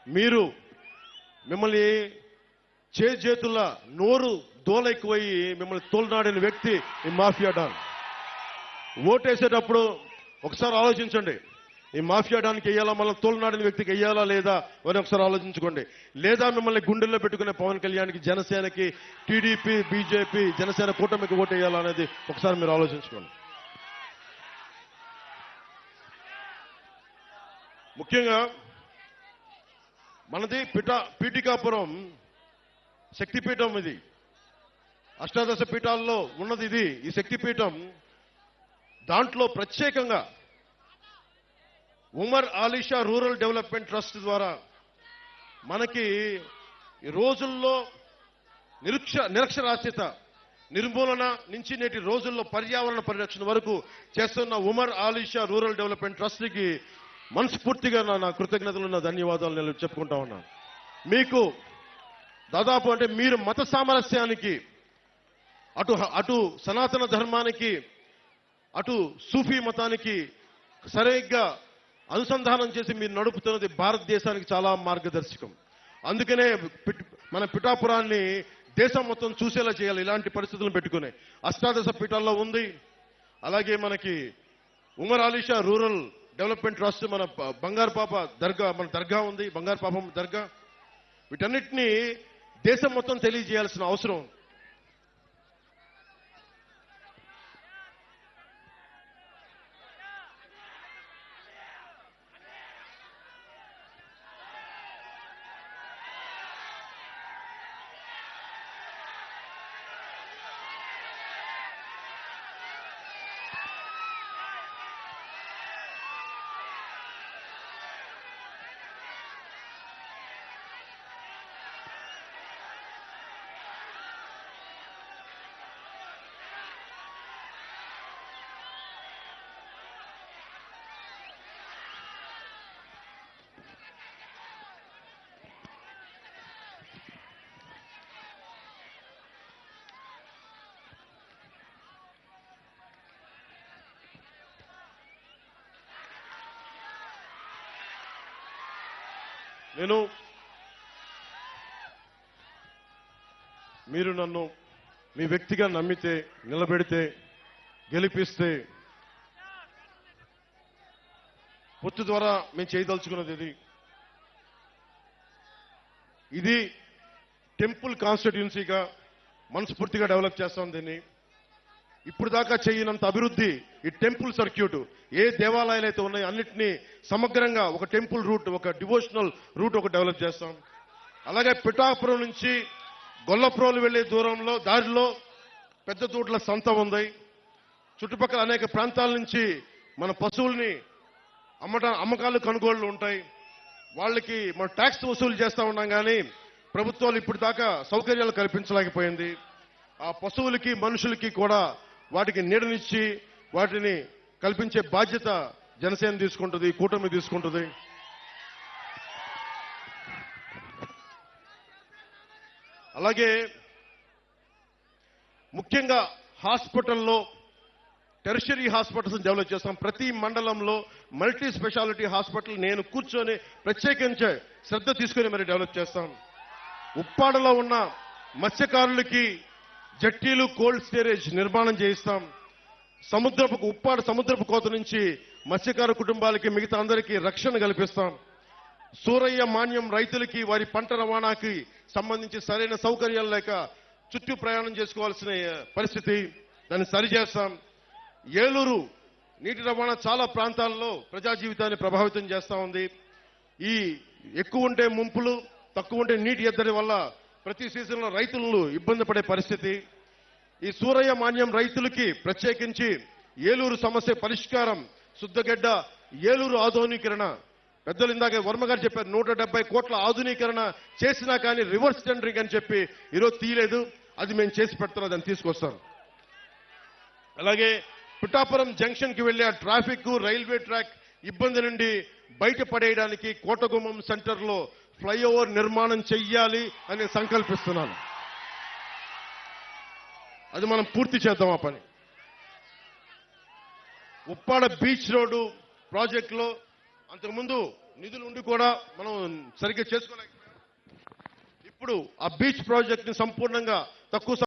మీరు మిమ్మల్ని చేతుల నోరు దోలెక్కువయ్యి మిమ్మల్ని తోలనాడిన వ్యక్తి ఈ మాఫియా డాన్. ఓటేసేటప్పుడు ఒకసారి ఆలోచించండి, ఈ మాఫియా డాన్కి వెయ్యాలా, మళ్ళీ తోలనాడిన వ్యక్తికి వెయ్యాలా లేదా అని ఒకసారి ఆలోచించుకోండి. లేదా మిమ్మల్ని గుండెల్లో పెట్టుకునే పవన్ కళ్యాణ్కి, జనసేనకి, టీడీపీ, బీజేపీ, జనసేన కూటమికి ఓటు వేయాలా అనేది ఒకసారి మీరు ఆలోచించుకోండి. ముఖ్యంగా మనది పీఠికాపురం శక్తిపీఠం. ఇది అష్టాదశ పీఠాల్లో ఉన్నది. ఇది ఈ శక్తిపీఠం. దాంట్లో ప్రత్యేకంగా Umar Alisha rural development trust ద్వారా మనకి ఈ రోజుల్లో నిరక్షరాస్యత నిర్మూలన నుంచి నేటి రోజుల్లో పర్యావరణ పరిరక్షణ వరకు చేస్తున్న ఉమర్ ఆలీషా రూరల్ డెవలప్మెంట్ ట్రస్ట్కి మనస్ఫూర్తిగా నా కృతజ్ఞతలు, నా ధన్యవాదాలు నేను చెప్పుకుంటా ఉన్నాను. మీకు దాదాపు అంటే మీరు మత సామరస్యానికి, అటు సనాతన ధర్మానికి, అటు సూఫీ మతానికి సరిగ్గా అనుసంధానం చేసి మీరు నడుపుతున్నది భారతదేశానికి చాలా మార్గదర్శకం. అందుకనే మన పిఠాపురాన్ని దేశం మొత్తం చూసేలా చేయాలి. ఇలాంటి పరిస్థితులను పెట్టుకునే అష్టాదశ పీఠాల్లో ఉంది. అలాగే మనకి Umar Alisha rural development trust, మన బంగారు పాప దర్గా, మన దర్గా ఉంది, బంగారు పాపం దర్గా. వీటన్నిటినీ దేశం మొత్తం తెలియజేయాల్సిన అవసరం. మీరు నన్ను మీ వ్యక్తిగా నమ్మితే, నిలబెడితే, గెలిపిస్తే పొత్తు ద్వారా మేము చేయదలుచుకున్నది ఇది టెంపుల్ కాన్స్టిట్యున్సీగా మనస్ఫూర్తిగా డెవలప్ చేస్తాం. దీన్ని ఇప్పుడు దాకా చేయనంత అభివృద్ధి ఈ టెంపుల్ సర్క్యూట్, ఏ దేవాలయాలు అయితే ఉన్నాయో అన్నింటినీ సమగ్రంగా ఒక టెంపుల్ రూట్, ఒక డివోషనల్ రూట్ ఒక డెవలప్ చేస్తాం. అలాగే పిఠాపురం నుంచి గొల్లప్రోలు వెళ్లే దారిలో పెద్ద తోట్ల సంత ఉంది. చుట్టుపక్కల అనేక ప్రాంతాల నుంచి మన పశువుల్ని అమ్మకాలు కొనుగోళ్లు ఉంటాయి. వాళ్ళకి మనం ట్యాక్స్ వసూలు చేస్తా ఉన్నాం, కానీ ప్రభుత్వాలు ఇప్పుడు దాకా సౌకర్యాలు కల్పించలేకపోయింది. ఆ పశువులకి, మనుషులకి కూడా వాటికి నీడనిచ్చి వాటిని కల్పించే బాధ్యత జనసేన తీసుకుంటుంది, కూటమి తీసుకుంటుంది. అలాగే ముఖ్యంగా హాస్పిటల్లో టెర్షరీ హాస్పిటల్స్ డెవలప్ చేస్తాం. ప్రతి మండలంలో మల్టీ స్పెషాలిటీ హాస్పిటల్ నేను కూర్చొని ప్రత్యేకించే శ్రద్ధ తీసుకుని మరి డెవలప్ చేస్తాం. ఉప్పాడలో ఉన్న మత్స్యకారులకి జట్టీలు, కోల్డ్ స్టోరేజ్ నిర్మాణం చేయిస్తాం. ఉప్పాడ సముద్రపు కోత నుంచి మత్స్యకార కుటుంబాలకి, మిగతా అందరికీ రక్షణ కల్పిస్తాం. సూరయ్య మాన్యం రైతులకి వారి పంట రవాణాకి సంబంధించి సరైన సౌకర్యాలు లేక చుట్టూ ప్రయాణం చేసుకోవాల్సిన పరిస్థితి, దాన్ని సరిచేస్తాం. ఏలూరు నీటి రవాణా చాలా ప్రాంతాల్లో ప్రజా జీవితాన్ని ప్రభావితం చేస్తా ఉంది. ఈ ఎక్కువ ఉంటే ముంపులు, తక్కువ ఉంటే నీటి ఎద్దడి వల్ల ప్రతి సీజన్లో రైతులను ఇబ్బంది పడే పరిస్థితి. ఈ సూరయ్య మాన్యం రైతులకి ప్రత్యేకించి ఏలూరు సమస్య పరిష్కారం, శుద్ధగడ్డ ఏలూరు ఆధునీకరణ. పెద్దలు ఇందాక వర్మ గారు చెప్పారు, 170 కోట్ల ఆధునీకరణ చేసినా కానీ రివర్స్ టెండరింగ్ అని చెప్పి ఈరోజు తీయలేదు. అది మేము చేసి పెడతాం, దాన్ని తీసుకొస్తాం. అలాగే పిఠాపురం జంక్షన్ కి వెళ్లే ట్రాఫిక్, రైల్వే ట్రాక్ ఇబ్బంది నుండి బయటపడేయడానికి కోటగుమ్మం సెంటర్ లో ఫ్లైఓవర్ నిర్మాణం చెయ్యాలి అని సంకల్పిస్తున్నాను. అది మనం పూర్తి చేద్దాం ఆ పని. ఉప్పాడ బీచ్ రోడ్డు ప్రాజెక్టులో అంతకుముందు నిధులు ఉండి కూడా మనం సరిగ్గా చేసుకోలేకపోయాం. ఇప్పుడు ఆ బీచ్ ప్రాజెక్ట్ ని సంపూర్ణంగా తక్కువ